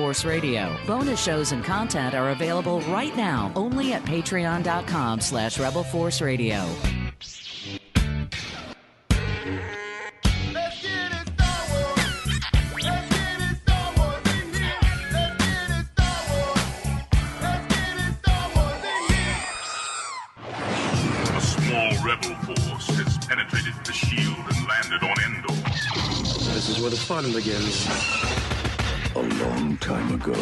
Force Radio. Bonus shows and content are available right now only at patreon.com/Rebel Force Radio. A small rebel force has penetrated the shield and landed on Endor. This is where the fun begins. A long time ago,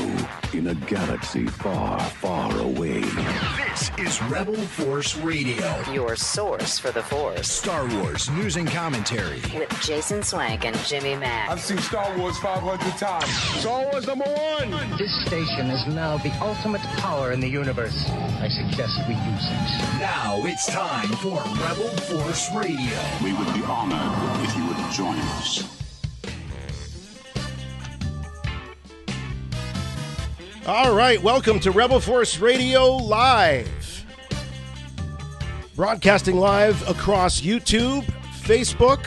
in a galaxy far, far away. This is Rebel Force Radio, your source for the Force. Star Wars news and commentary with Jason Swank and Jimmy Mack. I've seen Star Wars 500 times. Star Wars #1. This station is now the ultimate power in the universe. I suggest we use it. Now it's time for Rebel Force Radio. We would be honored if you would join us. All right, welcome to Rebel Force Radio Live. Broadcasting live across YouTube, Facebook.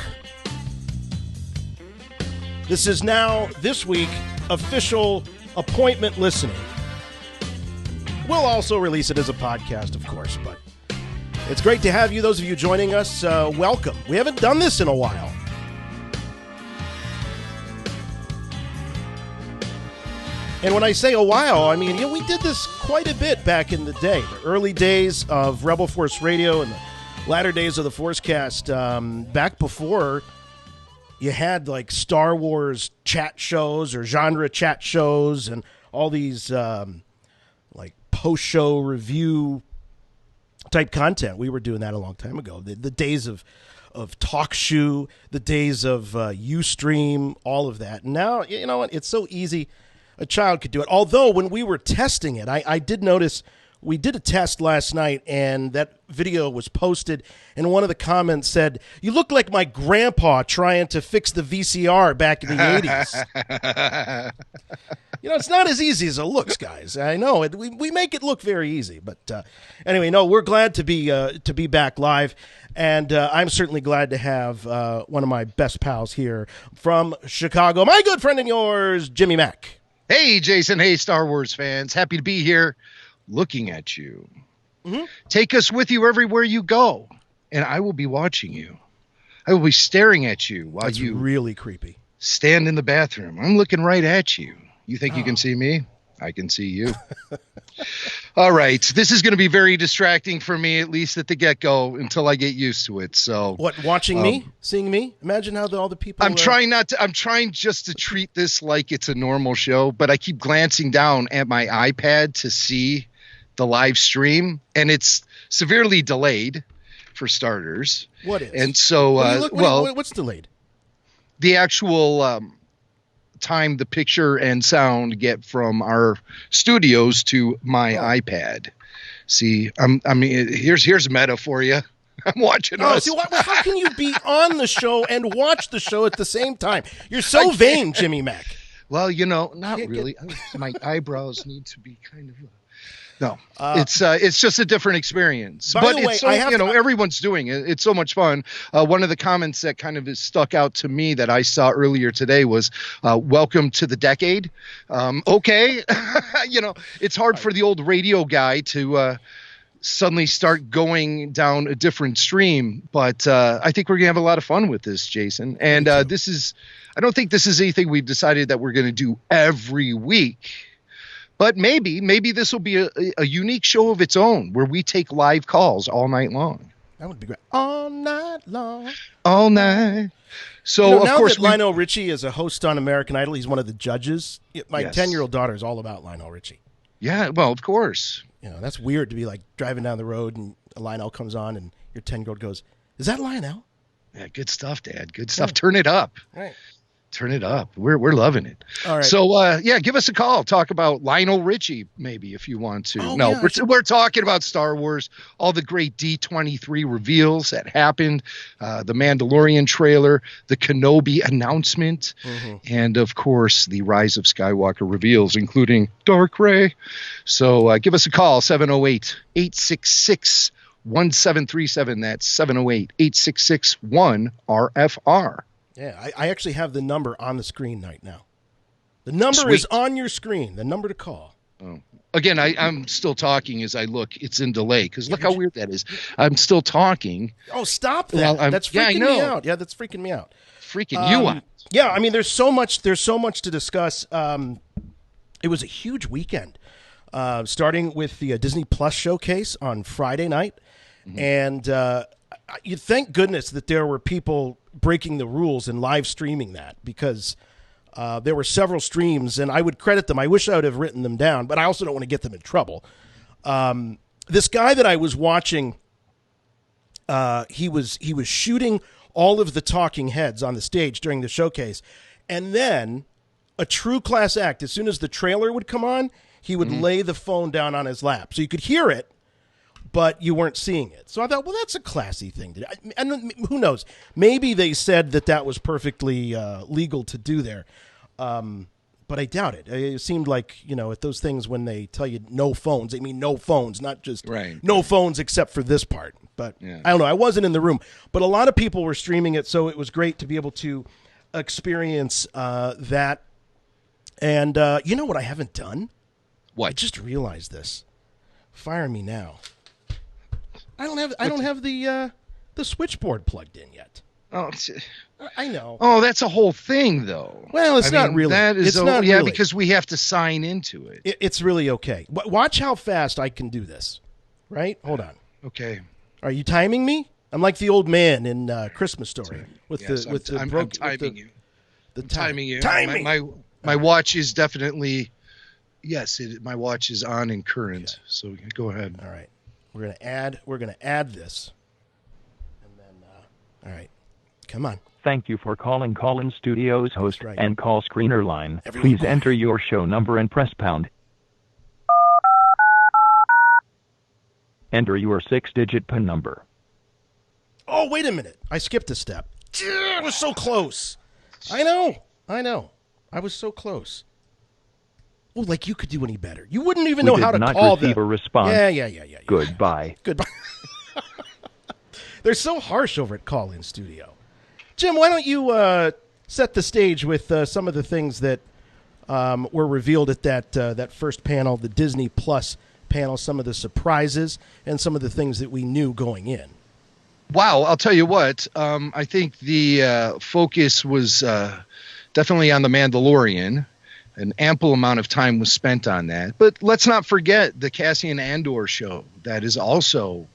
This is now, this week, official appointment listening. We'll also release it as a podcast, of course, but it's great to have you, those of you joining us. Welcome. We haven't done this in a while. And when I say a while, I mean, we did this quite a bit back in the day. The early days of Rebel Force Radio and the latter days of the Forcecast, back before you had like Star Wars chat shows or genre chat shows and all these like post-show review type content. We were doing that a long time ago. The days of TalkShoe, the days of Ustream, all of that. And now, you know what? It's so easy. A child could do it. Although when we were testing it, I did notice we did a test last night and that video was posted and one of the comments said, "You look like my grandpa trying to fix the VCR back in the 80s. It's not as easy as it looks, guys. I know it. We make it look very easy. But anyway, no, we're glad to be back live. And I'm certainly glad to have one of my best pals here from Chicago, my good friend and yours, Jimmy Mack. Hey, Jason. Hey, Star Wars fans. Happy to be here looking at you. Mm-hmm. Take us with you everywhere you go, and I will be watching you. I will be staring at you while That's you really creepy. Stand in the bathroom. I'm looking right at you. You think you can see me? I can see you. All right. This is going to be very distracting for me, at least at the get-go, until I get used to it. So, what? Watching me? Seeing me? Imagine how all the people. I'm trying just to treat this like it's a normal show, but I keep glancing down at my iPad to see the live stream, and it's severely delayed, for starters. What is? And so, what's delayed? The actual time the picture and sound get from our studios to my iPad. See, here's meta for you. I'm watching us. See, how can you be on the show and watch the show at the same time? You're so vain, Jimmy Mack. Well, not really. My eyebrows need to be kind of. No, it's just a different experience. By the way, it's everyone's doing it. It's so much fun. One of the comments that kind of stuck out to me that I saw earlier today was, "Welcome to the decade." Okay, it's hard for the old radio guy to suddenly start going down a different stream, but I think we're gonna have a lot of fun with this, Jason. And I don't think this is anything we've decided that we're gonna do every week. But maybe this will be a unique show of its own where we take live calls all night long. That would be great. All night long. All night. So, of course, Lionel Richie is a host on American Idol. He's one of the judges. My 10-year-old daughter is all about Lionel Richie. Yeah, well, of course. That's weird to be like driving down the road and Lionel comes on and your 10-year-old goes, "Is that Lionel?" Yeah, good stuff, Dad. Good stuff. Turn it up. Right. Turn it up. We're loving it. All right. So give us a call. Talk about Lionel Richie, maybe, if you want to. We're talking about Star Wars, all the great D23 reveals that happened, the Mandalorian trailer, the Kenobi announcement, and of course the Rise of Skywalker reveals, including Dark Rey. So give us a call, 708-866-1737. That's 708-866-1-RFR. Yeah, I actually have the number on the screen right now. The number Sweet. is on your screen. The number to call. Oh. Again, I'm still talking as I look. It's in delay because look how weird that is. I'm still talking. Oh, stop that! Well, that's freaking me out. Yeah, that's freaking me out. Freaking you out. Yeah, I mean, there's so much to discuss. It was a huge weekend, starting with the Disney Plus showcase on Friday night, and you thank goodness that there were people breaking the rules and live streaming that because. There were several streams, and I would credit them. I wish I would have written them down, but I also don't want to get them in trouble. This guy that I was watching, he was shooting all of the talking heads on the stage during the showcase, and then a true class act. As soon as the trailer would come on, he would lay the phone down on his lap, so you could hear it, but you weren't seeing it. So I thought, well, that's a classy thing to do. And who knows? Maybe they said that was perfectly legal to do there. But I doubt it. It seemed like, at those things when they tell you no phones, they mean no phones, not just no phones except for this part. But I don't know. I wasn't in the room. But a lot of people were streaming it, so it was great to be able to experience that. And you know what I haven't done? What? I just realized this. Fire me now. I don't have the switchboard plugged in yet. Oh, I know. Oh, that's a whole thing, though. Well, it's not really. That is it's not really. because we have to sign into it. It's really okay. Watch how fast I can do this. Right? Hold on. Okay. Are you timing me? I'm like the old man in Christmas Story I'm timing you. The timing you. Timing. My watch is definitely my watch is on and current. Okay. So go ahead. All right. We're gonna add this, and then all right, come on. Thank you for calling Call-In Studios host right. and call screener line. Everyone Please enter your show number and press pound. Enter your 6-digit PIN number. Oh, wait a minute! I skipped a step. I was so close. I know. I was so close. Well, like you could do any better. You wouldn't even know how to call them. We did not receive a response. Yeah. Goodbye. They're so harsh over at Call-In Studio. Jim, why don't you set the stage with some of the things that were revealed at that first panel, the Disney Plus panel, some of the surprises, and some of the things that we knew going in. Wow, I'll tell you what. I think the focus was definitely on the Mandalorian. An ample amount of time was spent on that. But let's not forget the Cassian Andor show that is also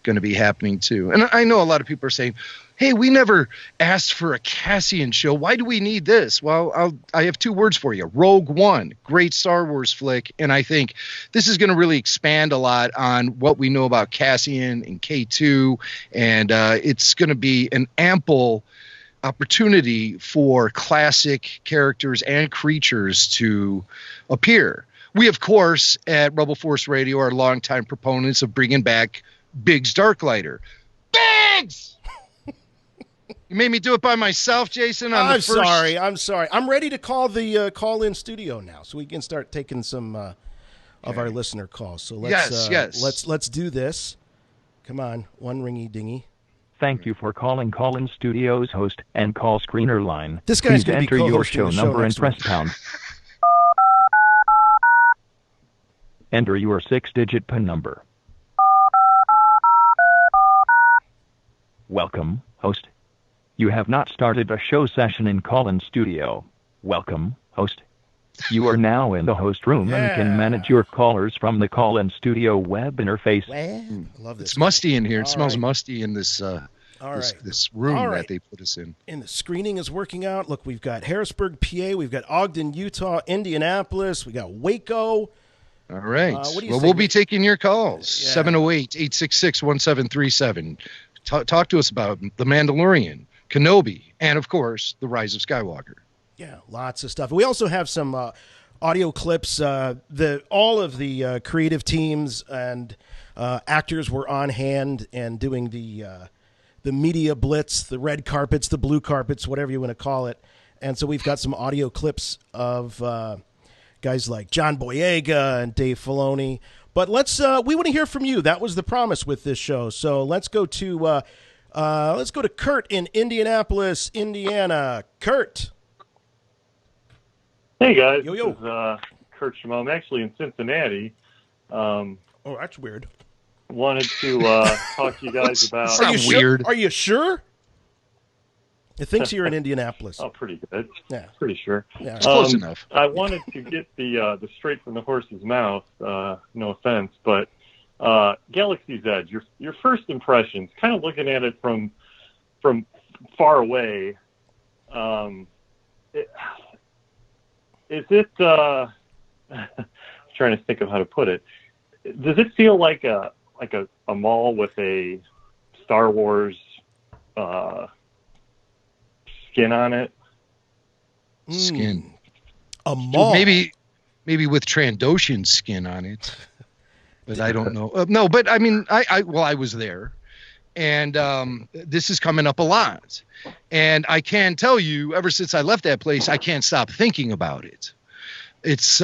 going to be happening too. And I know a lot of people are saying, hey, we never asked for a Cassian show. Why do we need this? Well, I have two words for you. Rogue One, great Star Wars flick. And I think this is going to really expand a lot on what we know about Cassian and K2. And it's going to be an ample opportunity for classic characters and creatures to appear. We, of course, at Rebel Force Radio are longtime proponents of bringing back Biggs Darklighter. Biggs! You made me do it by myself, Jason. I'm sorry. I'm ready to call the call-in studio now, so we can start taking some of our listener calls. So let's do this. Come on, one ringy dingy. Thank you for calling Call-In Studios host and call screener line. This guy's Please enter your show number and press pound. Enter your 6-digit PIN number. Welcome, host. You have not started a show session in Call-In Studio. Welcome, host. You are now in the host room and can manage your callers from the Call-In Studio web interface. I love this. It's musty in here. It smells musty in this this room that they put us in. And the screening is working out. Look, we've got Harrisburg, PA. We've got Ogden, Utah, Indianapolis. We got Waco. All right. What do you well, say? we'll be taking your calls. 708-866-1737. Talk to us about The Mandalorian, Kenobi, and, of course, The Rise of Skywalker. Yeah, lots of stuff. We also have some audio clips. All of the creative teams and actors were on hand and doing the media blitz, the red carpets, the blue carpets, whatever you want to call it. And so we've got some audio clips of guys like John Boyega and Dave Filoni. But we want to hear from you. That was the promise with this show. So let's go to Kurt in Indianapolis, Indiana. Kurt. Hey guys, Yo, yo. This is Kurt Schmo. I'm actually in Cincinnati. Oh, that's weird. Wanted to talk to you guys about. Are you sure? Are you sure? It thinks you're in Indianapolis. Oh, pretty good. Yeah, pretty sure. Yeah, it's close enough. I wanted to get the straight from the horse's mouth. No offense, but Galaxy's Edge. Your first impressions, kind of looking at it from far away. Is it? I'm trying to think of how to put it. Does it feel like a mall with a Star Wars skin on it? Skin. A mall. Maybe with Trandoshan skin on it. But I don't know. No, but I mean, I was there. And this is coming up a lot. And I can tell you, ever since I left that place, I can't stop thinking about it. It's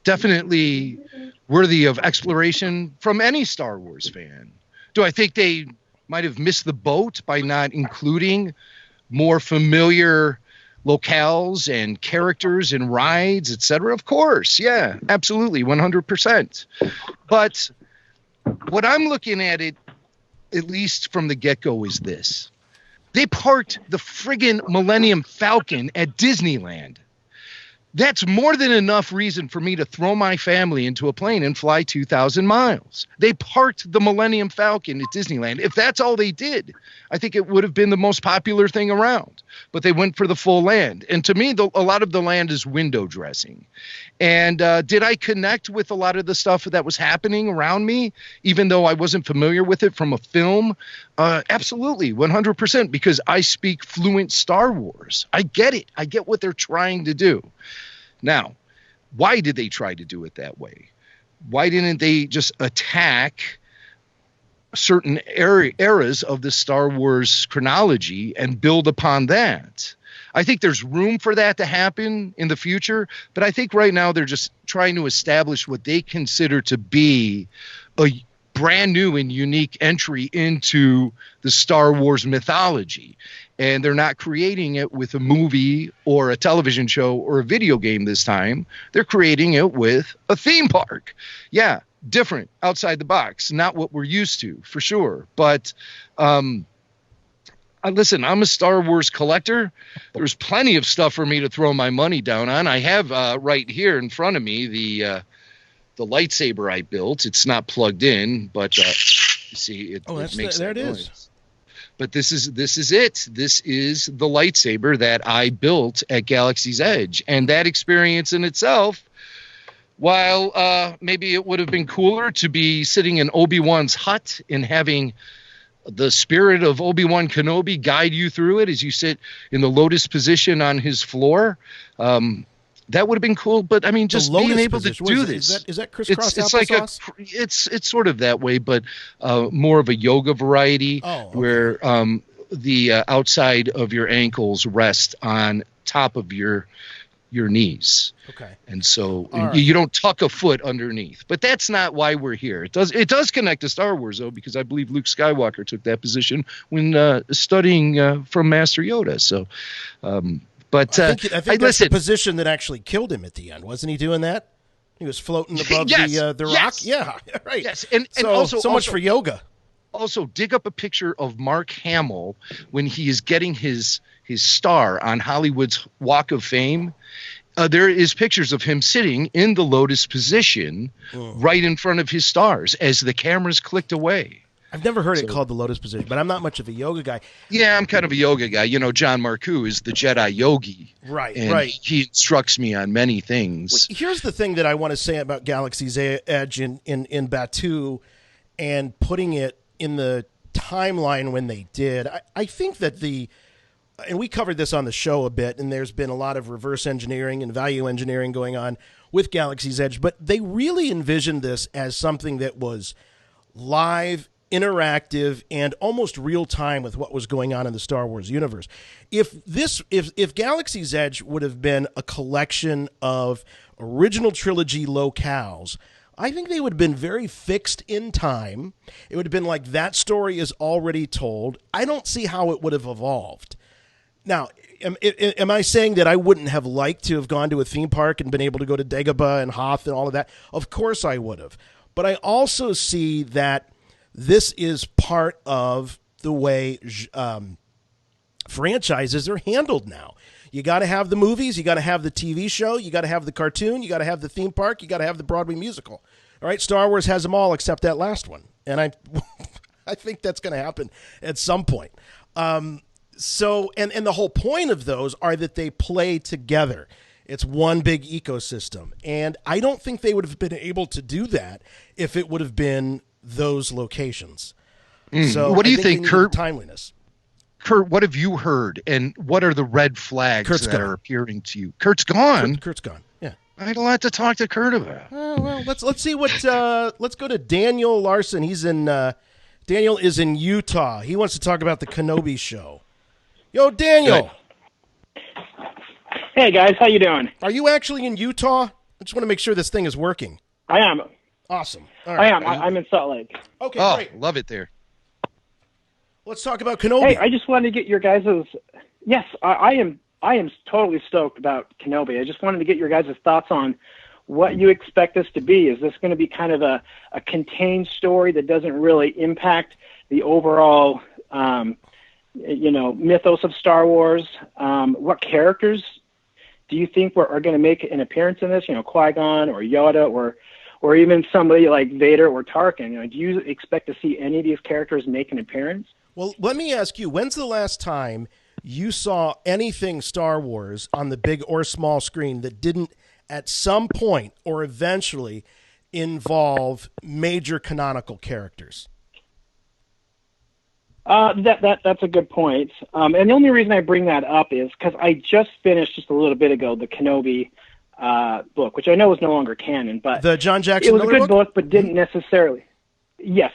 definitely worthy of exploration from any Star Wars fan. Do I think they might have missed the boat by not including more familiar locales and characters and rides, etc.? Of course. Yeah, absolutely. 100%. But what I'm looking at it, at least from the get-go, is this. They parked the friggin' Millennium Falcon at Disneyland. That's more than enough reason for me to throw my family into a plane and fly 2,000 miles. They parked the Millennium Falcon at Disneyland. If that's all they did, I think it would have been the most popular thing around. But they went for the full land. And to me, a lot of the land is window dressing. And did I connect with a lot of the stuff that was happening around me, even though I wasn't familiar with it from a film? Absolutely, 100%, because I speak fluent Star Wars. I get it. I get what they're trying to do. Now, why did they try to do it that way? Why didn't they just attack certain eras of the Star Wars chronology and build upon that? I think there's room for that to happen in the future, but I think right now they're just trying to establish what they consider to be a brand new and unique entry into the Star Wars mythology. And they're not creating it with a movie or a television show or a video game this time. They're creating it with a theme park. Yeah, different, outside the box, not what we're used to, for sure. But listen, I'm a Star Wars collector. There's plenty of stuff for me to throw my money down on. I have right here in front of me the lightsaber I built. It's not plugged in, but you see, it makes there it noise. Is. But this is it. This is the lightsaber that I built at Galaxy's Edge. And that experience in itself, while maybe it would have been cooler to be sitting in Obi-Wan's hut and having the spirit of Obi-Wan Kenobi guide you through it as you sit in the lotus position on his floor, that would have been cool. But I mean, just being able position. To do this. Is that crisscross it's applesauce? Like it's sort of that way, but more of a yoga variety where the outside of your ankles rest on top of your knees. Okay. And so you don't tuck a foot underneath. But that's not why we're here. It does connect to Star Wars, though, because I believe Luke Skywalker took that position when studying from Master Yoda. So but I think that's the position that actually killed him at the end. Wasn't he doing that? He was floating above the rock. Yeah, right. Yes, and also so much for yoga. Also, dig up a picture of Mark Hamill when he is getting his star on Hollywood's Walk of Fame. There is pictures of him sitting in the lotus position right in front of his stars as the cameras clicked away. I've never heard it called the lotus position, but I'm not much of a yoga guy. Yeah, I'm kind of a yoga guy. You know, John Marcoux is the Jedi yogi. Right, and right. He instructs me on many things. Well, here's the thing that I want to say about Galaxy's Edge in Batuu and putting it in the timeline when they did. I think that and we covered this on the show a bit, and there's been a lot of reverse engineering and value engineering going on with Galaxy's Edge, but they really envisioned this as something that was live, interactive, and almost real time with what was going on in the Star Wars universe. If Galaxy's Edge would have been a collection of original trilogy locales, I think they would have been very fixed in time. It would have been like that story is already told. I don't see how it would have evolved. Now, am I saying that I wouldn't have liked to have gone to a theme park and been able to go to Dagobah and Hoth and all of that? Of course I would have. But I also see that this is part of the way franchises are handled now. You got to have the movies, you got to have the TV show, you got to have the cartoon, you got to have the theme park, you got to have the Broadway musical. All right, Star Wars has them all except that last one, and I think that's going to happen at some point. So the whole point of those are that they play together. It's one big ecosystem, and I don't think they would have been able to do that if it would have been those locations. So what do you think, Kurt? Timeliness. Kurt, what have you heard, and what are the red flags that are appearing to you? Kurt's gone. Kurt's gone. Yeah, I had a lot to talk to Kurt about. Well, let's see what. Let's go to Daniel Larson. He's in. Daniel is in Utah. He wants to talk about the Kenobi show. Yo, Daniel. Good. Hey guys, how you doing? Are you actually in Utah? I just want to make sure this thing is working. I am. Awesome. All right. I am. I'm in Salt Lake. Okay, great. Love it there. Let's talk about Kenobi. Hey, I just wanted to get your guys'. Yes, I am totally stoked about Kenobi. I just wanted to get your guys' thoughts on what you expect this to be. Is this going to be kind of a contained story that doesn't really impact the overall, mythos of Star Wars? What characters do you think are going to make an appearance in this? Qui-Gon or Yoda or even somebody like Vader or Tarkin. Do you expect to see any of these characters make an appearance? Well, let me ask you, when's the last time you saw anything Star Wars on the big or small screen that didn't at some point or eventually involve major canonical characters? That's a good point. And the only reason I bring that up is because I just finished just a little bit ago the Kenobi book, which I know is no longer canon, but the John Jackson it was Miller a good book, but didn't necessarily. Yes.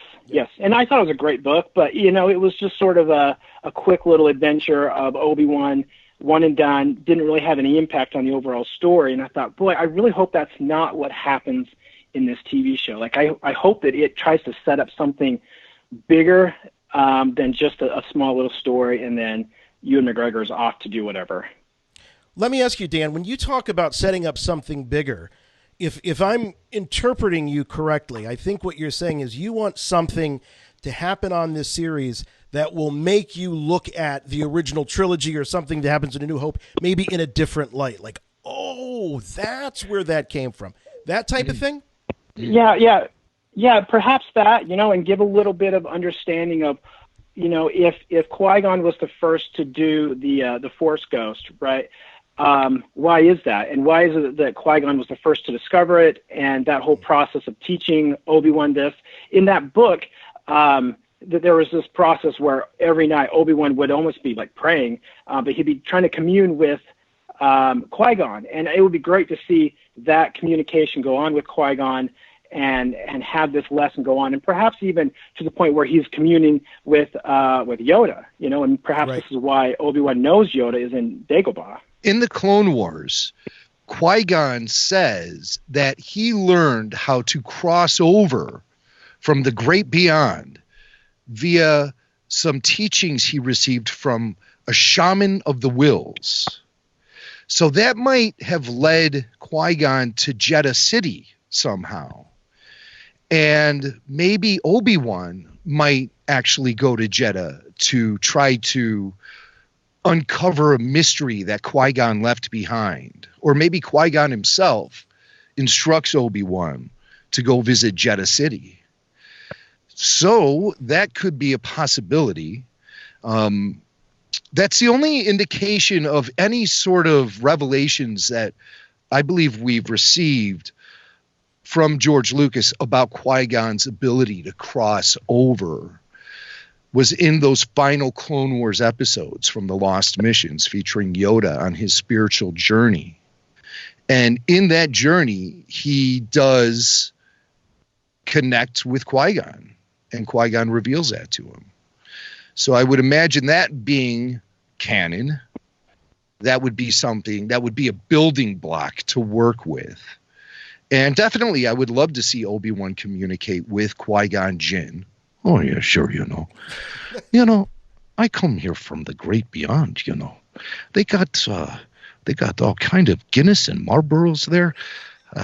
And I thought it was a great book, but it was just sort of a quick little adventure of Obi-Wan, one and done, didn't really have any impact on the overall story. And I thought, boy, I really hope that's not what happens in this TV show. Like, I hope that it tries to set up something bigger than just a small little story, and then Ewan McGregor's off to do whatever. Let me ask you, Dan, when you talk about setting up something bigger, if I'm interpreting you correctly, I think what you're saying is you want something to happen on this series that will make you look at the original trilogy or something that happens in A New Hope maybe in a different light. Like, oh, that's where that came from. That type of thing? Yeah, perhaps that, and give a little bit of understanding of, if Qui-Gon was the first to do the Force Ghost, right? Why is that? And why is it that Qui-Gon was the first to discover it, and that whole process of teaching Obi-Wan this? In that book, there was this process where every night Obi-Wan would almost be like praying, but he'd be trying to commune with Qui-Gon. And it would be great to see that communication go on with Qui-Gon and have this lesson go on, and perhaps even to the point where he's communing with Yoda, and perhaps This is why Obi-Wan knows Yoda is in Dagobah. In the Clone Wars, Qui-Gon says that he learned how to cross over from the great beyond via some teachings he received from a shaman of the wills. So that might have led Qui-Gon to Jeddah City somehow. And maybe Obi-Wan might actually go to Jeddah to try to uncover a mystery that Qui-Gon left behind. Or maybe Qui-Gon himself instructs Obi-Wan to go visit Jeddah City. So that could be a possibility. That's the only indication of any sort of revelations that I believe we've received from George Lucas about Qui-Gon's ability to cross over was in those final Clone Wars episodes from the Lost Missions featuring Yoda on his spiritual journey. And in that journey, he does connect with Qui-Gon, and Qui-Gon reveals that to him. So I would imagine that being canon, that would be something, that would be a building block to work with. And definitely I would love to see Obi-Wan communicate with Qui-Gon Jinn. Oh, yeah, sure, I come here from the great beyond, they got all kind of Guinness and Marlboros there.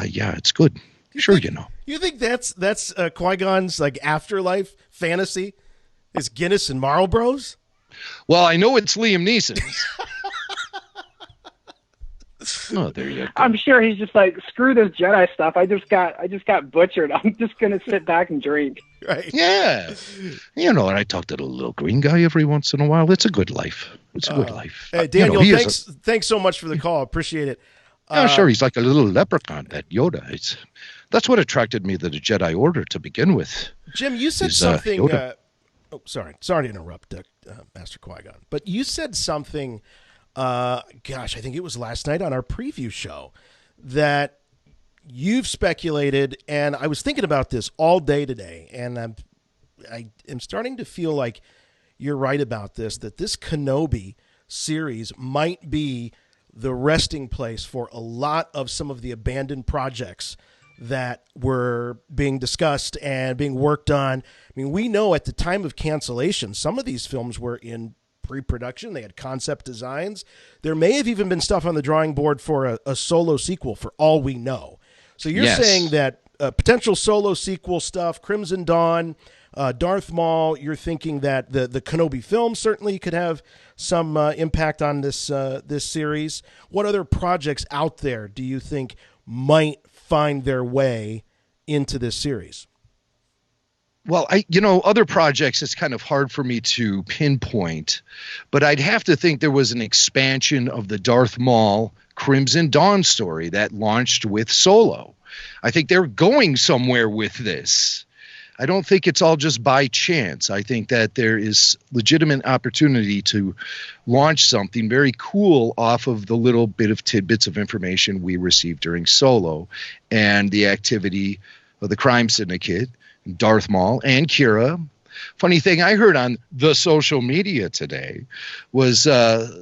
Yeah, it's good. Sure, you know. You think that's Qui-Gon's like afterlife fantasy? Is Guinness and Marlboros? Well, I know it's Liam Neeson. Oh, there you go. I'm sure he's just like, screw this Jedi stuff. I just got butchered. I'm just gonna sit back and drink. Right. Yeah. You know, and I talk to the little green guy every once in a while. It's a good life. It's a good life. Hey, Daniel, thanks so much for the call. Appreciate it. Yeah, sure. He's like a little leprechaun, that Yoda. That's what attracted me to the Jedi Order to begin with. Jim, you said something. Sorry to interrupt, Master Qui-Gon. But you said something. I think it was last night on our preview show that you've speculated, and I was thinking about this all day today, and I am starting to feel like you're right about this, that this Kenobi series might be the resting place for a lot of some of the abandoned projects that were being discussed and being worked on. I mean, we know at the time of cancellation, some of these films were in pre-production. They had concept designs. There may have even been stuff on the drawing board for a solo sequel, for all we know. So you're saying that potential solo sequel stuff, Crimson Dawn, Darth Maul, you're thinking that the Kenobi film certainly could have some impact on this series. What other projects out there do you think might find their way into this series? Well, other projects, it's kind of hard for me to pinpoint, but I'd have to think there was an expansion of the Darth Maul Crimson Dawn story that launched with Solo. I think they're going somewhere with this. I don't think it's all just by chance. I think that there is legitimate opportunity to launch something very cool off of the little bit of tidbits of information we received during Solo and the activity of the crime syndicate, Darth Maul and Kira. Funny thing I heard on the social media today was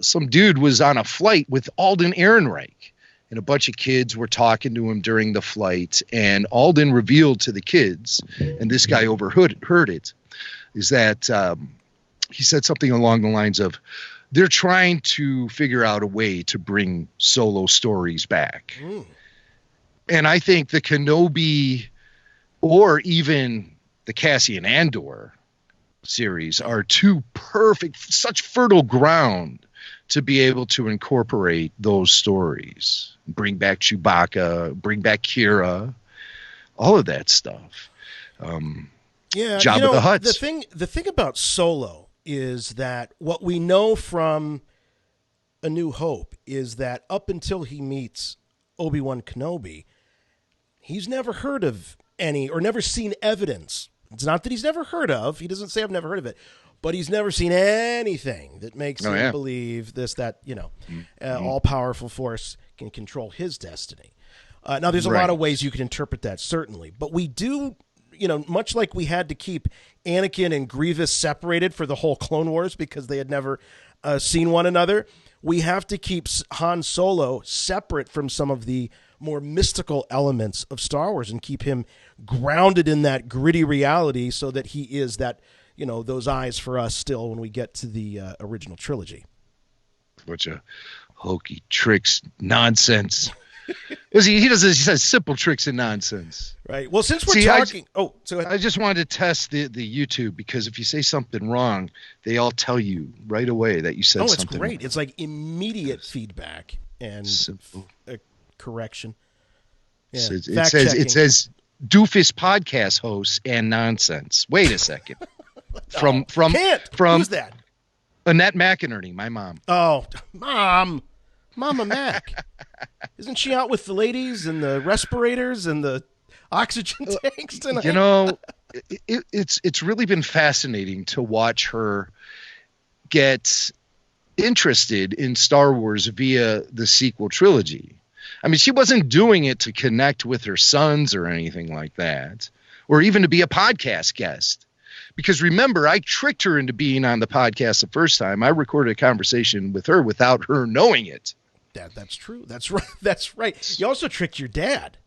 some dude was on a flight with Alden Ehrenreich, and a bunch of kids were talking to him during the flight, and Alden revealed to the kids, and this guy heard it, is that he said something along the lines of, they're trying to figure out a way to bring Solo stories back. And I think the Kenobi or even the Cassian Andor series are such fertile ground to be able to incorporate those stories, bring back Chewbacca, bring back Kira, all of that stuff. Jabba the Hutt. The thing about Solo is that what we know from A New Hope is that up until he meets Obi-Wan Kenobi, he's never heard of any or never seen evidence. It's not that he's never heard of. He doesn't say I've never heard of it, but he's never seen anything that makes him believe that all-powerful force can control his destiny. Now, there's a lot of ways you can interpret that, certainly, but we do, much like we had to keep Anakin and Grievous separated for the whole Clone Wars because they had never seen one another, we have to keep Han Solo separate from some of the more mystical elements of Star Wars and keep him grounded in that gritty reality so that he is that, those eyes for us still when we get to the original trilogy. Bunch of hokey tricks, nonsense. He says simple tricks and nonsense. Right. Well, since we're talking, I just wanted to test the YouTube, because if you say something wrong, they all tell you right away that you said something. Oh, it's great. Wrong. It's like immediate feedback and correction. Yeah. It says doofus podcast hosts and nonsense. Wait a second. From Who's that? Annette McInerney, my mom. Oh, Mama Mac. Isn't she out with the ladies and the respirators and the oxygen tanks tonight? It's really been fascinating to watch her get interested in Star Wars via the sequel trilogy. I mean, she wasn't doing it to connect with her sons or anything like that, or even to be a podcast guest. Because remember, I tricked her into being on the podcast the first time. I recorded a conversation with her without her knowing it. That's true. That's right. That's right. You also tricked your dad.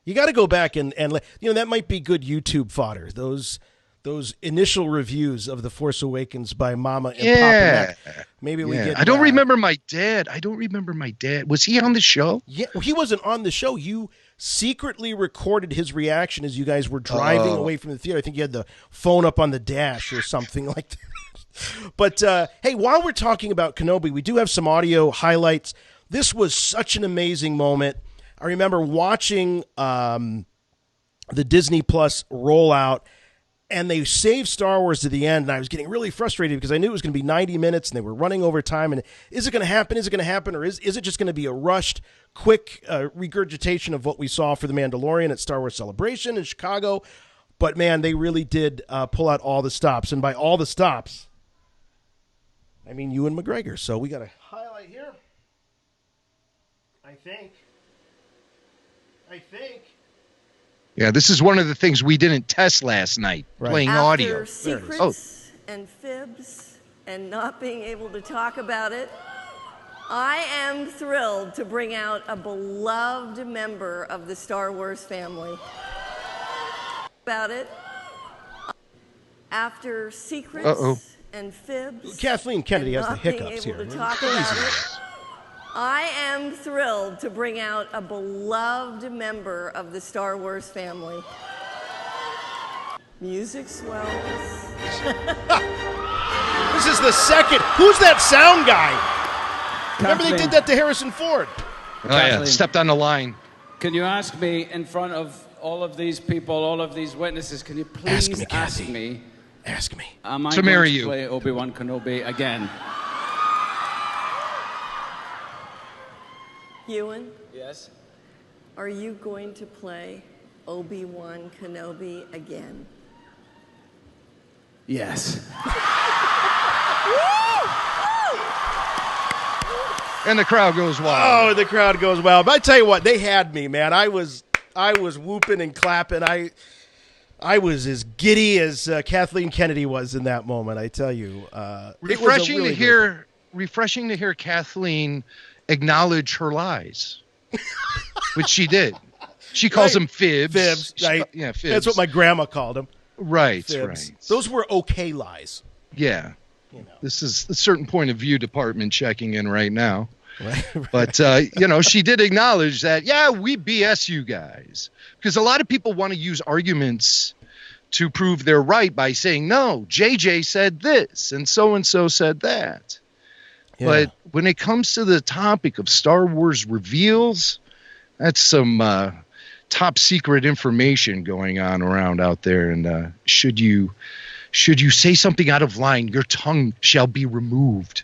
You got to go back and that might be good YouTube fodder. Those initial reviews of The Force Awakens by Mama and Papa Mac Maybe we get. I don't remember my dad. Was he on the show? Yeah, well, he wasn't on the show. You secretly recorded his reaction as you guys were driving away from the theater. I think you had the phone up on the dash or something like that. But, hey, while we're talking about Kenobi, we do have some audio highlights. This was such an amazing moment. I remember watching the Disney Plus rollout, and they saved Star Wars to the end, and I was getting really frustrated because I knew it was going to be 90 minutes, and they were running over time, and is it going to happen? Is it going to happen? Or is it just going to be a rushed, quick regurgitation of what we saw for The Mandalorian at Star Wars Celebration in Chicago? But, man, they really did pull out all the stops. And by all the stops, I mean Ewan McGregor. So we got a highlight here. I think. Yeah, this is one of the things we didn't test last night, playing audio. After secrets and fibs and not being able to talk about it, I am thrilled to bring out a beloved member of the Star Wars family. About it. After secrets and fibs, Kathleen Kennedy has the not being hiccups able here. to talk about it, I am thrilled to bring out a beloved member of the Star Wars family. Music swells. This is the second. Who's that sound guy? Remember they Kathleen. did that to Harrison Ford. Oh, yeah, stepped on the line. Can you ask me in front of all of these people, all of these witnesses, can you please ask me? Ask me. Am I To going marry to you. play Obi-Wan Kenobi again? Ewan, Yes. are you going to play Obi-Wan Kenobi again? Yes. And the crowd goes wild. Oh, the crowd goes wild. But I tell you what, they had me, man. I was whooping and clapping. I was as giddy as Kathleen Kennedy was in that moment. I tell you, refreshing to hear Kathleen acknowledge her lies, which she did. She calls them fibs. Fibs, right? Yeah, fibs. That's what my grandma called them. Right, Fibs. right. Those were okay lies. Yeah. This is a certain point of view department checking in right now. Right. But, she did acknowledge that, yeah, we BS you guys. Because a lot of people want to use arguments to prove they're right by saying, no, JJ said this and so said that. Yeah. But when it comes to the topic of Star Wars reveals, that's some top secret information going on around out there. And should you say something out of line, your tongue shall be removed.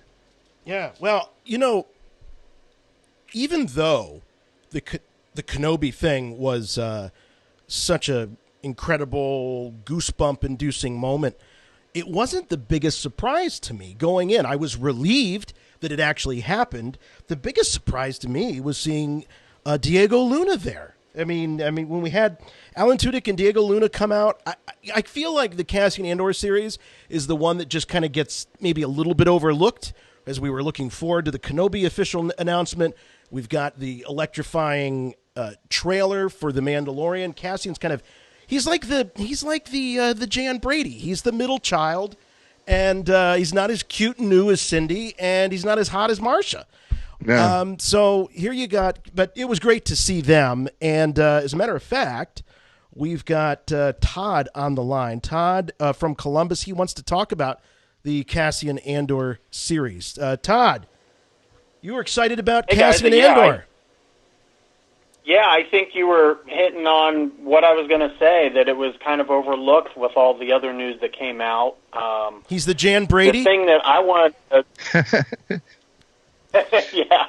Yeah, well, even though the Kenobi thing was such a incredible goosebump-inducing moment, it wasn't the biggest surprise to me going in. I was relieved that it actually happened. The biggest surprise to me was seeing Diego Luna there. I mean, when we had Alan Tudyk and Diego Luna come out, I feel like the Cassian Andor series is the one that just kind of gets maybe a little bit overlooked as we were looking forward to the Kenobi official announcement. We've got the electrifying trailer for The Mandalorian. Cassian's he's like the Jan Brady. He's the middle child, and he's not as cute and new as Cindy, and he's not as hot as Marsha. Yeah. So here you got, but it was great to see them. And as a matter of fact, we've got Todd on the line. Todd from Columbus. He wants to talk about the Cassian Andor series. Todd, you were excited about Cassian Andor. I think you were hitting on what I was going to say, that it was kind of overlooked with all the other news that came out. He's the Jan Brady? The thing that I wanted to... yeah.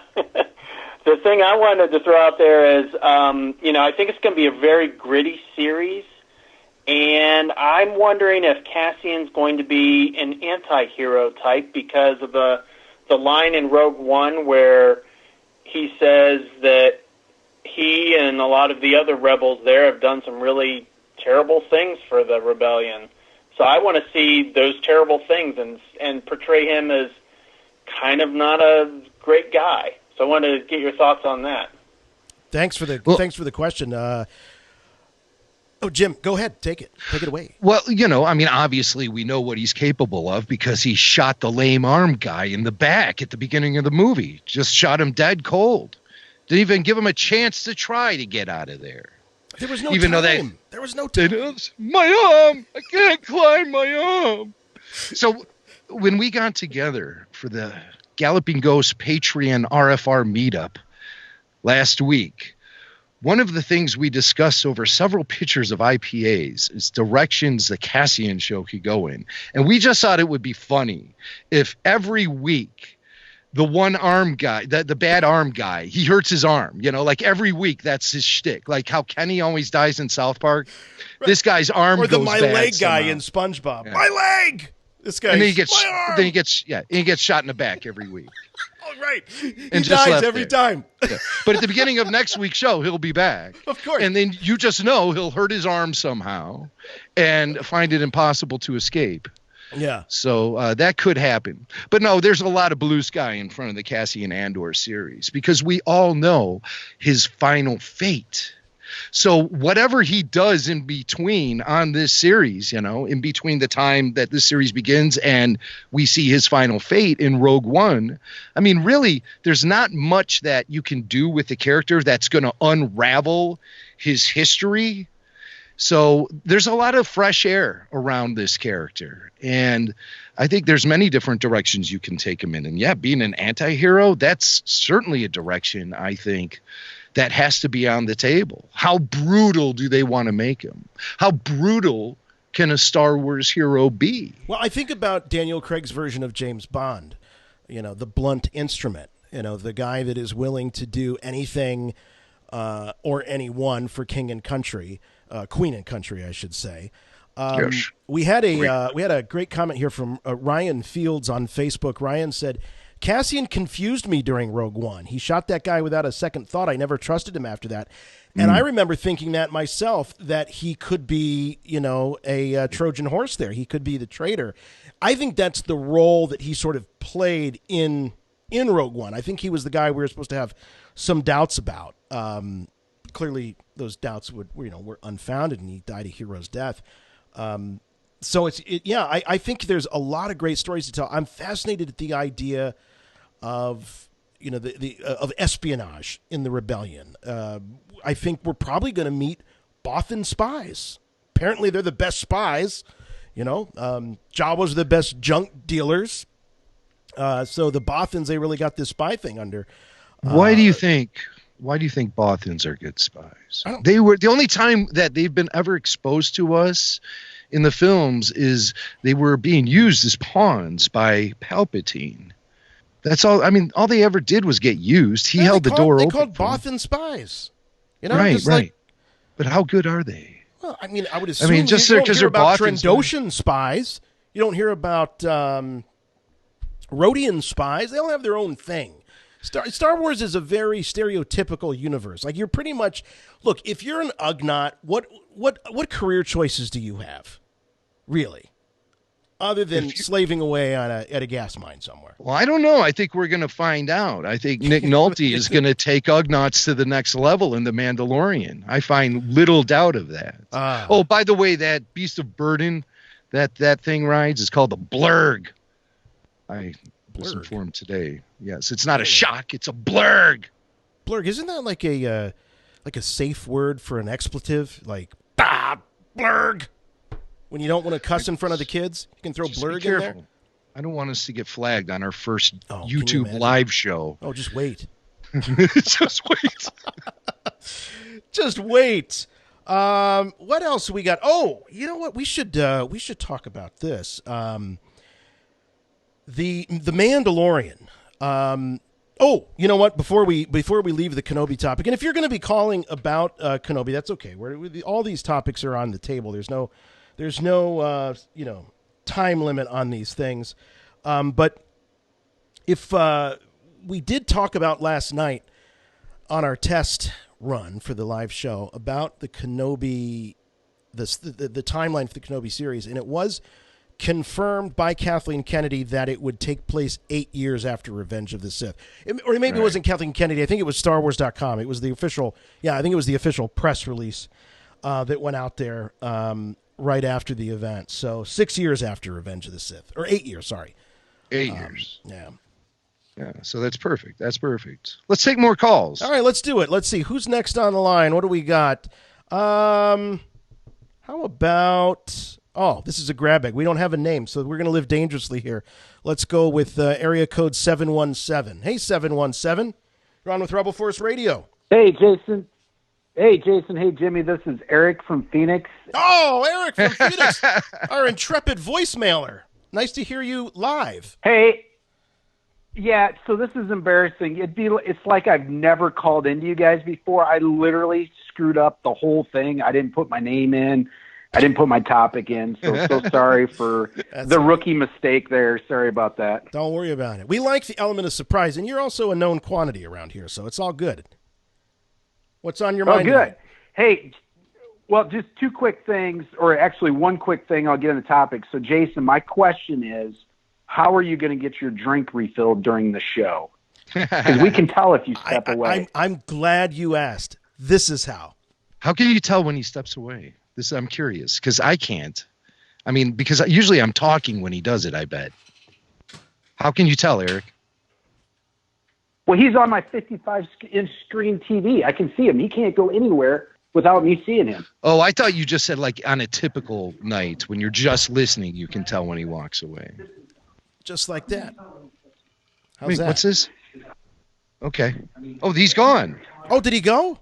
The thing I wanted to throw out there is, I think it's going to be a very gritty series, and I'm wondering if Cassian's going to be an anti-hero type because of the line in Rogue One where he says that he and a lot of the other rebels there have done some really terrible things for the rebellion. So I want to see those terrible things and portray him as kind of not a great guy. So I wanted to get your thoughts on that. Thanks for the question. Oh, Jim, go ahead. Take it away. Well, obviously we know what he's capable of because he shot the lame arm guy in the back at the beginning of the movie. Just shot him dead cold. Didn't even give him a chance to try to get out of there. There was no time. There was no time. My arm! I can't climb my arm! So when we got together for the Galloping Ghost Patreon RFR meetup last week, one of the things we discussed over several pictures of IPAs is directions the Cassian show could go in. And we just thought it would be funny if every week the one arm guy, the bad arm guy, he hurts his arm, like every week that's his shtick. Like how Kenny always dies in South Park. Right. This guy's arm goes bad. Or the my leg guy in SpongeBob. Yeah. My leg! This guy. And then he gets shot in the back every week. Oh, right. He dies every time. Yeah. But at the beginning of next week's show, he'll be back. Of course. And then you just know he'll hurt his arm somehow and find it impossible to escape. Yeah. So that could happen. But no, there's a lot of blue sky in front of the Cassian Andor series because we all know his final fate. So whatever he does in between on this series, in between the time that this series begins and we see his final fate in Rogue One, I mean, really, there's not much that you can do with the character that's going to unravel his history. So there's a lot of fresh air around this character. And I think there's many different directions you can take him in. And yeah, being an anti-hero, that's certainly a direction, I think, that has to be on the table. How brutal do they want to make him? How brutal can a Star Wars hero be? Well, I think about Daniel Craig's version of James Bond, the blunt instrument, the guy that is willing to do anything or anyone for king and country. Queen and country, I should say. Yes. We had a great comment here from Ryan Fields on Facebook. Ryan said, Cassian confused me during Rogue One. He shot that guy without a second thought. I never trusted him after that. And I remember thinking that myself, that he could be, a Trojan horse there. He could be the traitor. I think that's the role that he sort of played in Rogue One. I think he was the guy we were supposed to have some doubts about. Clearly, those doubts were unfounded, and he died a hero's death. So I think there's a lot of great stories to tell. I'm fascinated at the idea of of espionage in the rebellion. I think we're probably going to meet Bothan spies. Apparently, they're the best spies. Jawas are the best junk dealers. So the Bothans, they really got this spy thing under. Why do you think Bothans are good spies? They were the only time that they've been ever exposed to us in the films is they were being used as pawns by Palpatine. That's all. I mean, all they ever did was get used. He held the door open. They called Bothan spies. Right. But how good are they? Well, I mean, I would assume. You don't hear about Trandoshan spies. You don't hear about Rhodian spies. They all have their own thing. Star Wars is a very stereotypical universe. Like, you're pretty much, look, if you're an Ugnaught, what career choices do you have, really, other than slaving away at a gas mine somewhere? Well, I don't know. I think we're going to find out. I think Nick Nolte is going to take Ugnaughts to the next level in The Mandalorian. I find little doubt of that. Oh, by the way, that beast of burden that thing rides is called the Blurg. I was informed today. Yes, it's not a shock; it's a blurg. Blurg, isn't that like a safe word for an expletive? Like blurg. When you don't want to cuss in front of the kids, you can throw blurg in there. I don't want us to get flagged on our first YouTube live show. Oh, just wait. Just wait. Just wait. What else we got? Oh, you know what? We should talk about this. The Mandalorian. You know what? Before we leave the Kenobi topic, and if you're going to be calling about Kenobi, that's okay. All these topics are on the table. There's no time limit on these things. But if we did talk about last night on our test run for the live show about the Kenobi, the timeline for the Kenobi series, and it was confirmed by Kathleen Kennedy that it would take place 8 years after Revenge of the Sith. Or maybe it wasn't Kathleen Kennedy. I think it was StarWars.com. It was the official, I think it was the official press release. that went out there right after the event. So 6 years after Revenge of the Sith, or 8 years, sorry. 8 years. Yeah. Yeah, so that's perfect. That's perfect. Let's take more calls. All right, let's do it. Let's see. Who's next on the line? What do we got? How about... Oh, this is a grab bag. We don't have a name, so we're going to live dangerously here. Let's go with area code 717. Hey, 717. You're on with Rebel Force Radio. Hey, Jason. Hey, Jimmy. This is Eric from Phoenix. Oh, Eric from Phoenix, our intrepid voicemailer. Nice to hear you live. Hey. Yeah, so this is embarrassing. It's like I've never called into you guys before. I literally screwed up the whole thing. I didn't put my name in. I didn't put my topic in. So sorry for the rookie mistake there. Sorry about that. Don't worry about it. We like the element of surprise, and you're also a known quantity around here, so it's all good. What's on your mind? Oh, good. Hey, well, just two quick things, or actually one quick thing. I'll get on the topic. So, Jason, my question is, how are you going to get your drink refilled during the show? Because we can tell if you step away. I'm glad you asked. This is how. How can you tell when he steps away? I'm curious, because I can't. I mean, because usually I'm talking when he does it, I bet. How can you tell, Eric? Well, he's on my 55-inch screen TV. I can see him. He can't go anywhere without me seeing him. Oh, I thought you just said like on a typical night when you're just listening, you can tell when he walks away. Just like that. Wait, what's this? Okay. Oh, he's gone. Oh, did he go?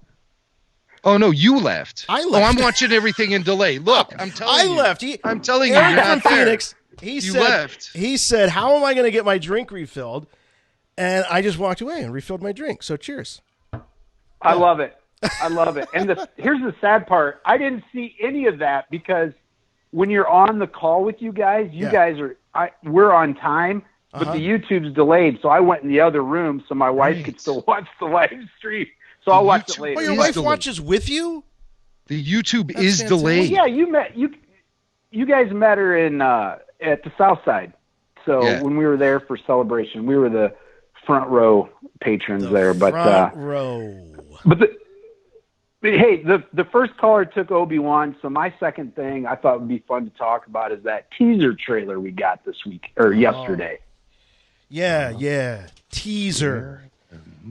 Oh, no, you left. I left. Oh, I'm watching everything in delay. Look, I'm telling you. I left. I'm telling you, Eric you're not from there. Phoenix, left. He said, how am I going to get my drink refilled? And I just walked away and refilled my drink. So cheers. I love it. And here's the sad part. I didn't see any of that because when you're on the call with you guys, we're on time, but the YouTube's delayed. So I went in the other room so my wife could still watch the live stream. So I'll watch it later. Oh, your wife watches with you? The YouTube is delayed. Well, yeah, you guys met her in at the South Side. So when we were there for celebration, we were the front row patrons there. But front row. But hey, the first caller took Obi-Wan. So my second thing I thought would be fun to talk about is that teaser trailer we got this week or yesterday. Yeah, teaser.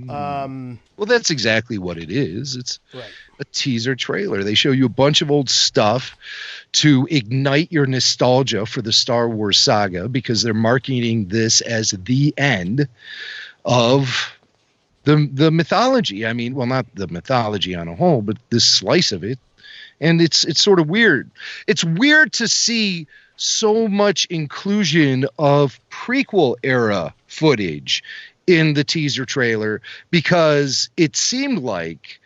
Well, that's exactly what it is. It's a teaser trailer. They show you a bunch of old stuff to ignite your nostalgia for the Star Wars saga because they're marketing this as the end of the mythology. I mean, well, not the mythology on a whole, but this slice of it. And it's sort of weird. It's weird to see so much inclusion of prequel era footage in the teaser trailer because it seemed like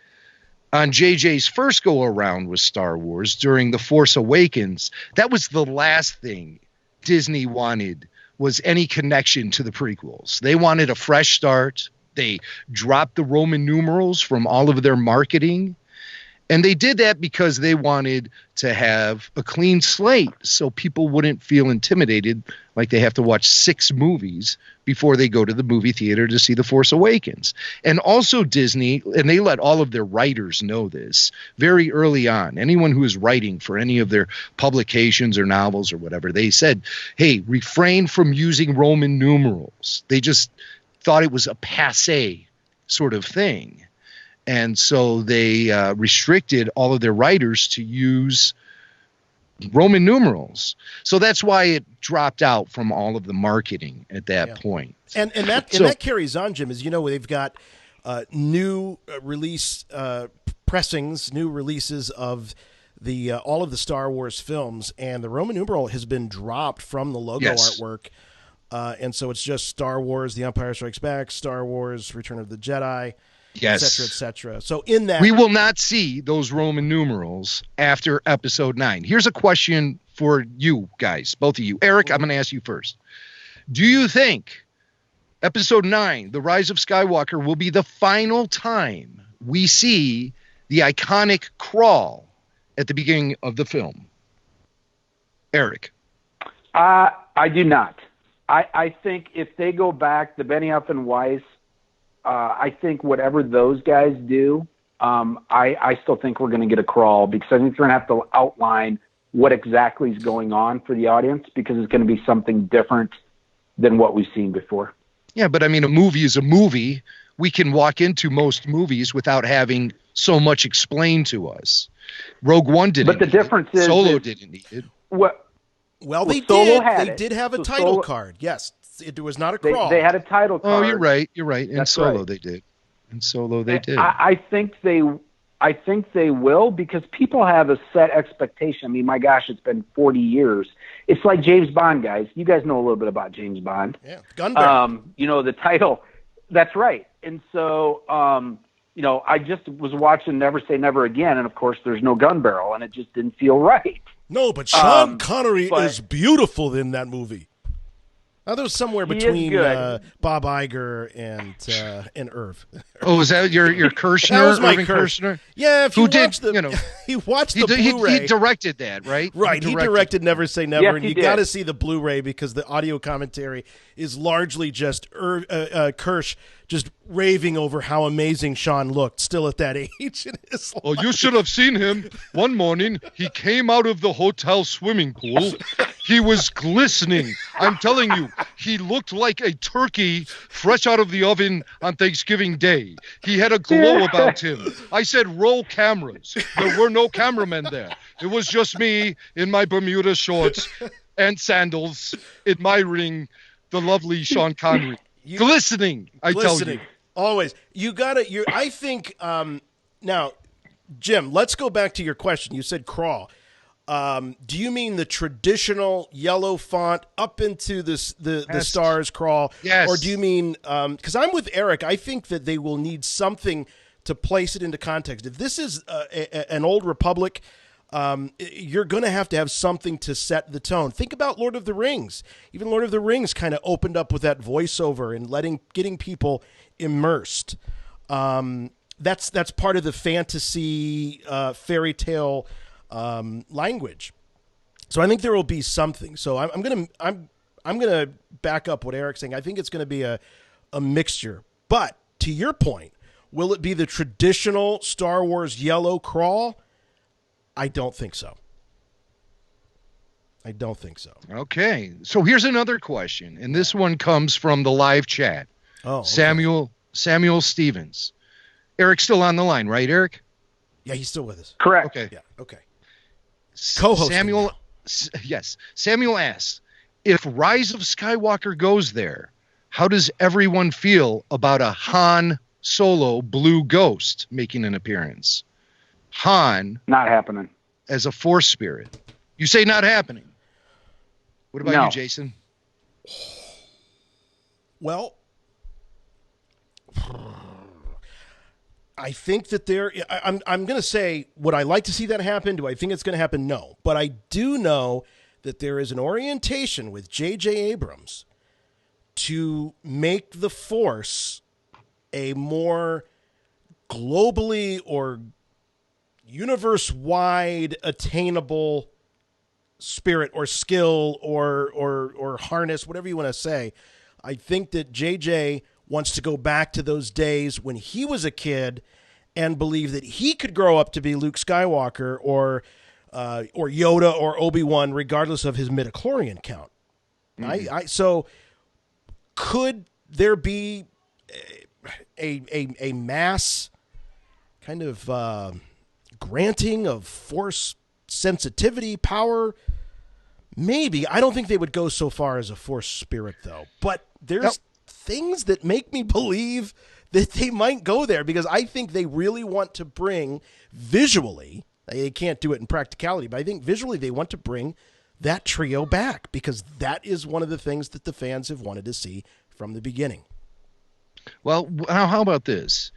on JJ's first go around with Star Wars during The Force Awakens, that was the last thing Disney wanted was any connection to the prequels. They wanted a fresh start. They dropped the Roman numerals from all of their marketing. And they did that because they wanted to have a clean slate so people wouldn't feel intimidated like they have to watch 6 movies before they go to the movie theater to see The Force Awakens. And also Disney, and they let all of their writers know this very early on, anyone who is writing for any of their publications or novels or whatever, they said, hey, refrain from using Roman numerals. They just thought it was a passé sort of thing. And so they restricted all of their writers to use Roman numerals. So that's why it dropped out from all of the marketing at that point. And that carries on, Jim, as you know, they've got new release pressings, new releases of the all of the Star Wars films, and the Roman numeral has been dropped from the logo artwork. And so it's just Star Wars, The Empire Strikes Back, Star Wars, Return of the Jedi, et cetera, et cetera. So in that... We will not see those Roman numerals after Episode 9. Here's a question for you guys, both of you. Eric, I'm going to ask you first. Do you think Episode 9, The Rise of Skywalker, will be the final time we see the iconic crawl at the beginning of the film? Eric. I do not. I think if they go back, the Benioff and Weiss, I think whatever those guys do, I still think we're going to get a crawl, because I think we're going to have to outline what exactly is going on for the audience, because it's going to be something different than what we've seen before. Yeah, but I mean, a movie is a movie. We can walk into most movies without having so much explained to us. Rogue One didn't. But the difference is Solo didn't need it. Well, they did. They did have a title card. Yes, it was not a crawl. They had a title card. Oh, you're right. You're right. In Solo, right. they did. In Solo, they did. I think they will, because people have a set expectation. I mean, my gosh, it's been 40 years. It's like James Bond, guys. You guys know a little bit about James Bond. Yeah, gun barrel. You know, the title. That's right. And so, you know, I just was watching Never Say Never Again, and of course there's no gun barrel, and it just didn't feel right. No, but Sean Connery is beautiful in that movie. Now, there was somewhere between Bob Iger and Irv. Oh, is that your Kirshner? That was my Irving Kirshner? Yeah, if Who you did, watch the, you know, he watched the Blu-ray. He directed that, right? Right, he directed Never Say Never, Yes, and he you did. got to see the Blu-ray, because the audio commentary is largely just Kirsch just raving over how amazing Sean looked still at that age in his life. Oh, you should have seen him. One morning, he came out of the hotel swimming pool. He was glistening. I'm telling you, he looked like a turkey fresh out of the oven on Thanksgiving Day. He had a glow about him. I said, roll cameras. There were no cameramen there. It was just me in my Bermuda shorts and sandals in my ring, the lovely Sean Connery. Glistening, I tell you. Always. You got to, I think, now, Jim, let's go back to your question. You said crawl. Do you mean the traditional yellow font up into the stars crawl? Yes. Or do you mean, because I'm with Eric, I think that they will need something to place it into context. If this is an Old Republic, you're going to have something to set the tone. Think about Lord of the Rings. Even Lord of the Rings kind of opened up with that voiceover and getting people immersed. That's part of the fantasy fairy tale language. So I think there will be something. So I'm gonna back up what Eric's saying. I think it's going to be a mixture. But to your point, will it be the traditional Star Wars yellow crawl? I don't think so. Okay. So here's another question, and this one comes from the live chat. Oh, okay. Samuel Stevens. Eric's still on the line, right, Eric? Yeah, he's still with us. Correct. Okay. Yeah. Okay. Co-host. Samuel asks, if Rise of Skywalker goes there, how does everyone feel about a Han Solo blue ghost making an appearance? Han, not happening. As a Force spirit. You say not happening. What about No. you, Jason? Well, I think that I'm going to say, would I like to see that happen? Do I think it's going to happen? No. But I do know that there is an orientation with J.J. Abrams to make the Force a more globally or universe-wide attainable spirit or skill or harness, whatever you want to say. I think that JJ wants to go back to those days when he was a kid and believe that he could grow up to be Luke Skywalker or Yoda or Obi-Wan, regardless of his midichlorian count. Mm-hmm. So could there be a mass kind of granting of Force sensitivity, power? Maybe. I don't think they would go so far as a Force spirit, though. But there's things that make me believe that they might go there, because I think they really want to bring visually, they can't do it in practicality, but I think visually they want to bring that trio back, because that is one of the things that the fans have wanted to see from the beginning. Well, how about this?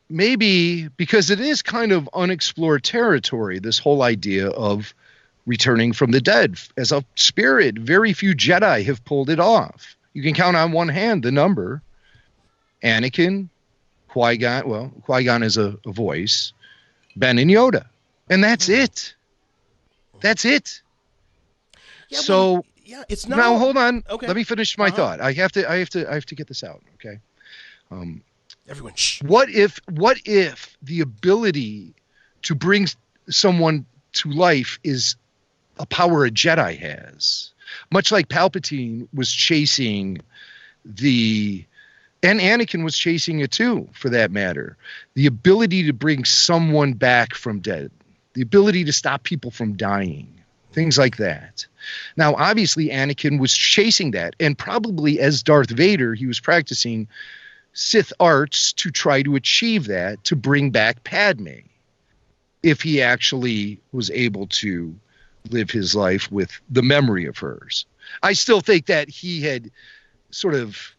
Maybe, because it is kind of unexplored territory, this whole idea of returning from the dead as a spirit. Very few Jedi have pulled it off. You can count on one hand the number. Anakin, Qui-Gon, well, Qui-Gon is a voice, Ben and Yoda. And that's it. That's it. Yeah, so it's not. Now hold on. Okay. Let me finish my thought. I have to get this out, okay? Everyone, shh. What if the ability to bring someone to life is a power a Jedi has? Much like Palpatine was chasing and Anakin was chasing it too, for that matter. The ability to bring someone back from dead, the ability to stop people from dying, things like that. Now, obviously, Anakin was chasing that, and probably as Darth Vader, he was practicing Sith arts to try to achieve that, to bring back Padme, if he actually was able to live his life with the memory of hers. I still think that he had sort of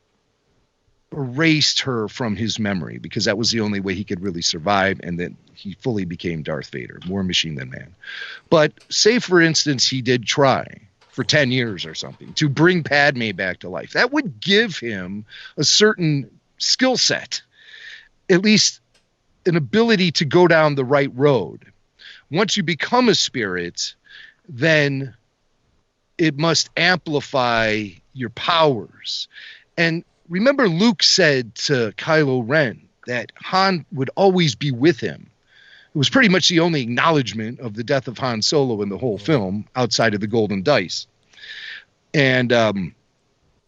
erased her from his memory, because that was the only way he could really survive, and then he fully became Darth Vader, more machine than man. But say, for instance, he did try for 10 years or something to bring Padme back to life. That would give him a certain skill set, at least an ability to go down the right road. Once you become a spirit, then it must amplify your powers. And remember, Luke said to Kylo Ren that Han would always be with him. It was pretty much the only acknowledgement of the death of Han Solo in the whole film, outside of the golden dice. And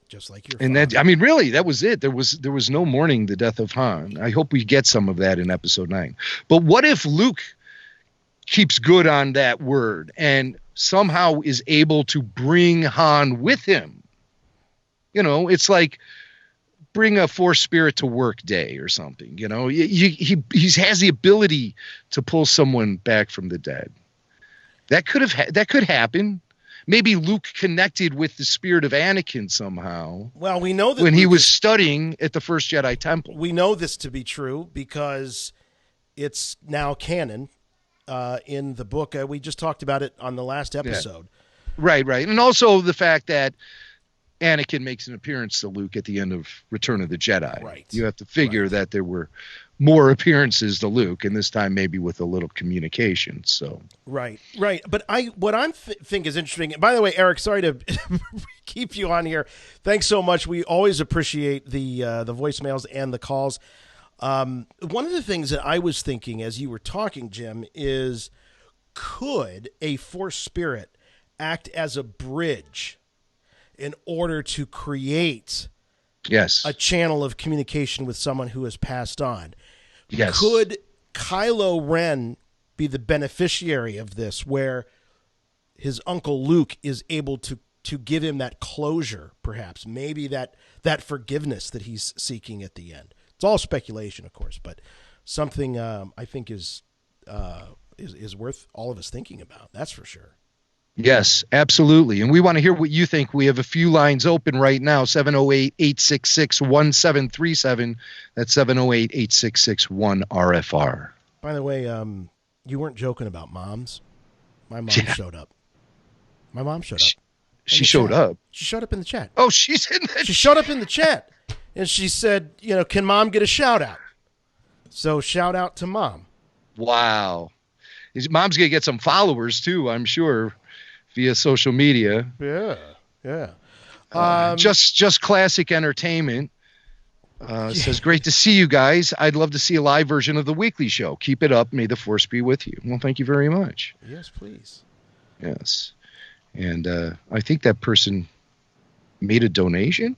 just like your and father. that, I mean, really, that was it. There was no mourning the death of Han. I hope we get some of that in Episode 9. But what if Luke keeps good on that word and somehow is able to bring Han with him? You know, it's like bring a Force spirit to work day or something. You know, he has the ability to pull someone back from the dead. That could happen. Maybe Luke connected with the spirit of Anakin somehow. Well, we know that when he was studying at the First Jedi Temple. We know this to be true because it's now canon in the book. We just talked about it on the last episode. Yeah. Right. And also the fact that Anakin makes an appearance to Luke at the end of Return of the Jedi. Right. You have to figure that there were more appearances to Luke, and this time maybe with a little communication. So right. But what I think is interesting. And by the way, Eric, sorry to keep you on here. Thanks so much. We always appreciate the voicemails and the calls. One of the things that I was thinking as you were talking, Jim, is could a Force spirit act as a bridge in order to create a channel of communication with someone who has passed on? Yes. Could Kylo Ren be the beneficiary of this, where his uncle Luke is able to give him that closure, perhaps, maybe that forgiveness that he's seeking at the end? It's all speculation, of course, but something I think is worth all of us thinking about. That's for sure. Yes, absolutely. And we want to hear what you think. We have a few lines open right now, 708-866-1737. That's 708-866-1RFR. By the way, you weren't joking about moms. My mom showed up. My mom showed up. She showed up? She showed up in the chat. Oh, she showed up in the chat. And she said, can Mom get a shout out? So shout out to Mom. Wow. Mom's going to get some followers too, I'm sure, via social media. Yeah. Just classic entertainment. Says, great to see you guys. I'd love to see a live version of the weekly show. Keep it up. May the Force be with you. Well, thank you very much. Yes, please. Yes. And I think that person made a donation.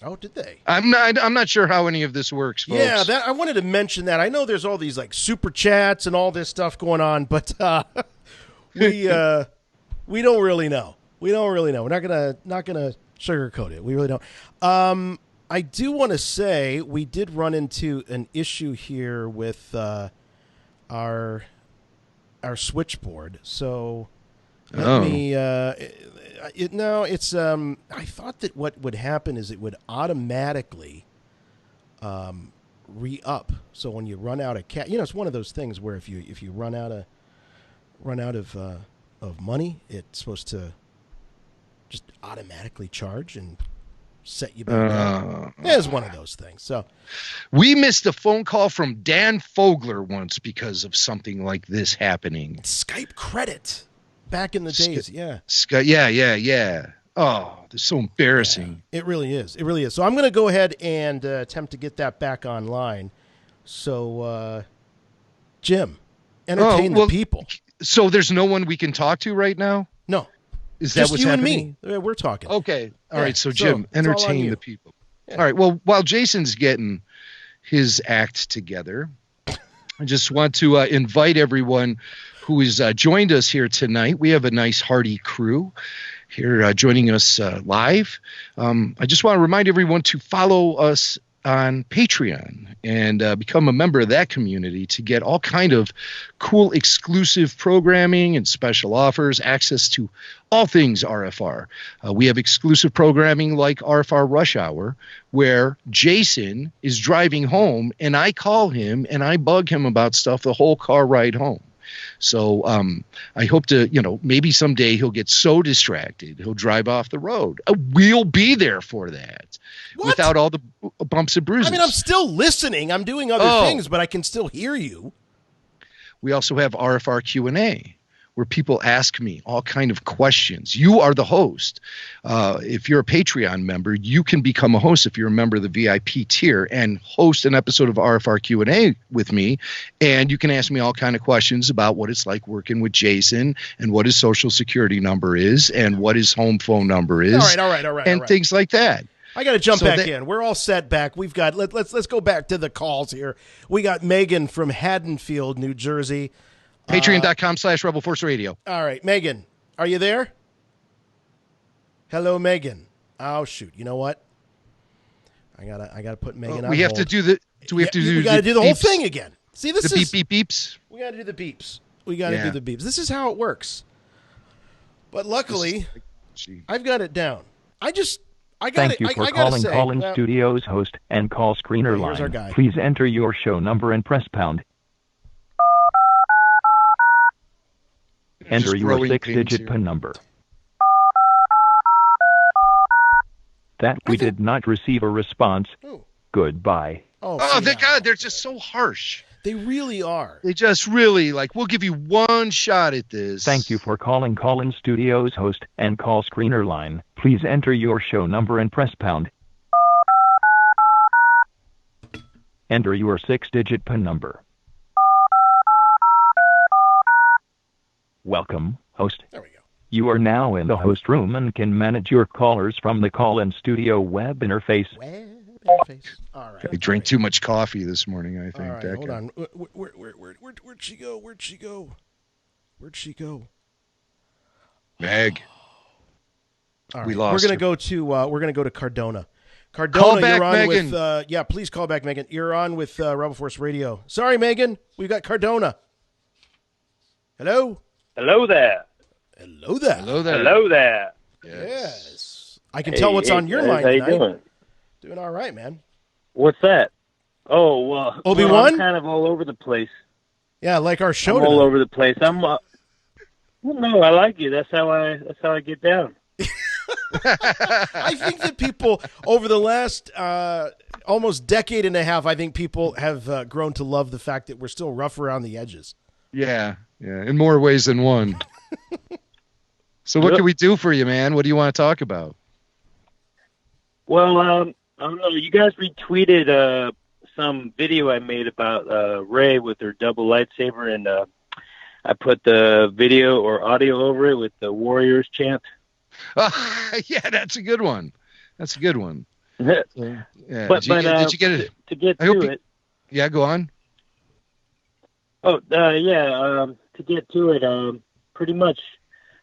Oh, did they? I'm not sure how any of this works, folks. Yeah, I wanted to mention that. I know there's all these like super chats and all this stuff going on, but we don't really know. We're not gonna sugarcoat it. We really don't. I do want to say we did run into an issue here with our switchboard. So let me. I thought that what would happen is it would automatically re-up. So when you run out of cash, it's one of those things where if you run out of money, it's supposed to just automatically charge and set you back down. It's one of those things. So we missed a phone call from Dan Fogler once because of something like this happening. Skype credit. Back in the days, yeah. Yeah. Oh, this is so embarrassing. Yeah, it really is. So I'm going to go ahead and attempt to get that back online. So, Jim, entertain the people. So there's no one we can talk to right now? No. Is that Just what's you happening? and me. We're talking. Okay. All Yeah, right. So, Jim, it's all on entertain you. the people. Yeah. All right. Well, while Jason's getting his act together, I just want to invite everyone who has joined us here tonight. We have a nice hearty crew here joining us live. I just want to remind everyone to follow us on Patreon and become a member of that community to get all kind of cool exclusive programming and special offers, access to all things RFR. We have exclusive programming like RFR Rush Hour, where Jason is driving home and I call him and I bug him about stuff the whole car ride home. So I hope to, maybe someday he'll get so distracted, he'll drive off the road. We'll be there for that without all the bumps and bruises. I mean, I'm still listening. I'm doing other things, but I can still hear you. We also have RFR Q&A, where people ask me all kind of questions. You are the host. If you're a Patreon member, you can become a host if you're a member of the VIP tier and host an episode of RFR Q&A with me. And you can ask me all kind of questions about what it's like working with Jason and what his social security number is and what his home phone number is. All right. And things like that. I got to jump back in. We're all set back. We've got let's go back to the calls here. We got Megan from Haddonfield, New Jersey. Patreon.com/Rebel Force Radio. All right, Megan, are you there? Hello, Megan. Oh shoot! You know what? I gotta put Megan on We have hold. to do the. Do we have to do? We got to do the whole thing again. See, this the is beep beeps. We got to do the beeps. We got to do the beeps. This is how it works. But luckily, I've got it down. I got Thank you for calling Call-In Studios host and call screener here's our line. guy. Please enter your show number and press pound. Enter your 6-digit PIN number. That we did not receive a response. Goodbye. Oh, thank God. They're just so harsh. They really are. They just really, we'll give you one shot at this. Thank you for calling Call-In Studios host and call screener line. Please enter your show number and press pound. Enter your 6-digit PIN number. Welcome, host. There we go. You are now in the host room and can manage your callers from the Call-In Studio web interface. All right. I drank too much coffee this morning, I think. All right, hold on. Where'd she go? Where'd she go? Meg. All right. We lost We're gonna go to Cardona. Cardona, back, you're on Megan. with please call back, Megan. You're on with Rebel Force Radio. Sorry, Megan. We've got Cardona. Hello? Hello there. Hello there. Hello there. Hello there. Yes. I can tell what's on your mind How you tonight. doing? Doing all right, man. What's that? Oh, well, Obi-Wan? I'm kind of all over the place. Yeah, like our show I'm all tonight. over the place. Well, no, I like you. That's how I get down. I think that people over the last almost decade and a half, I think people have grown to love the fact that we're still rough around the edges. Yeah, in more ways than one. So what can we do for you, man? What do you want to talk about? Well, I don't know. You guys retweeted some video I made about Rey with her double lightsaber, and I put the video or audio over it with the Warriors chant. Yeah, that's a good one. Yeah. But did you get it? To get to it. Yeah, go on. Oh, to get to it, pretty much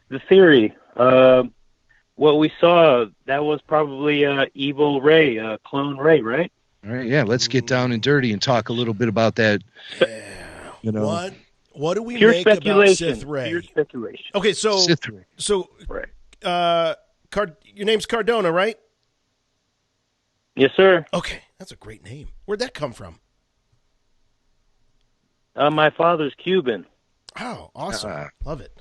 the theory. What we saw, that was probably evil Rey, clone Rey, right? All right, yeah, let's get down and dirty and talk a little bit about that. What do we Pure make about speculation. Sith Rey? Pure speculation. Okay, so Sith Rey. Right. Your name's Cardona, right? Yes, sir. Okay, that's a great name. Where'd that come from? My father's Cuban. Oh, awesome. Love it.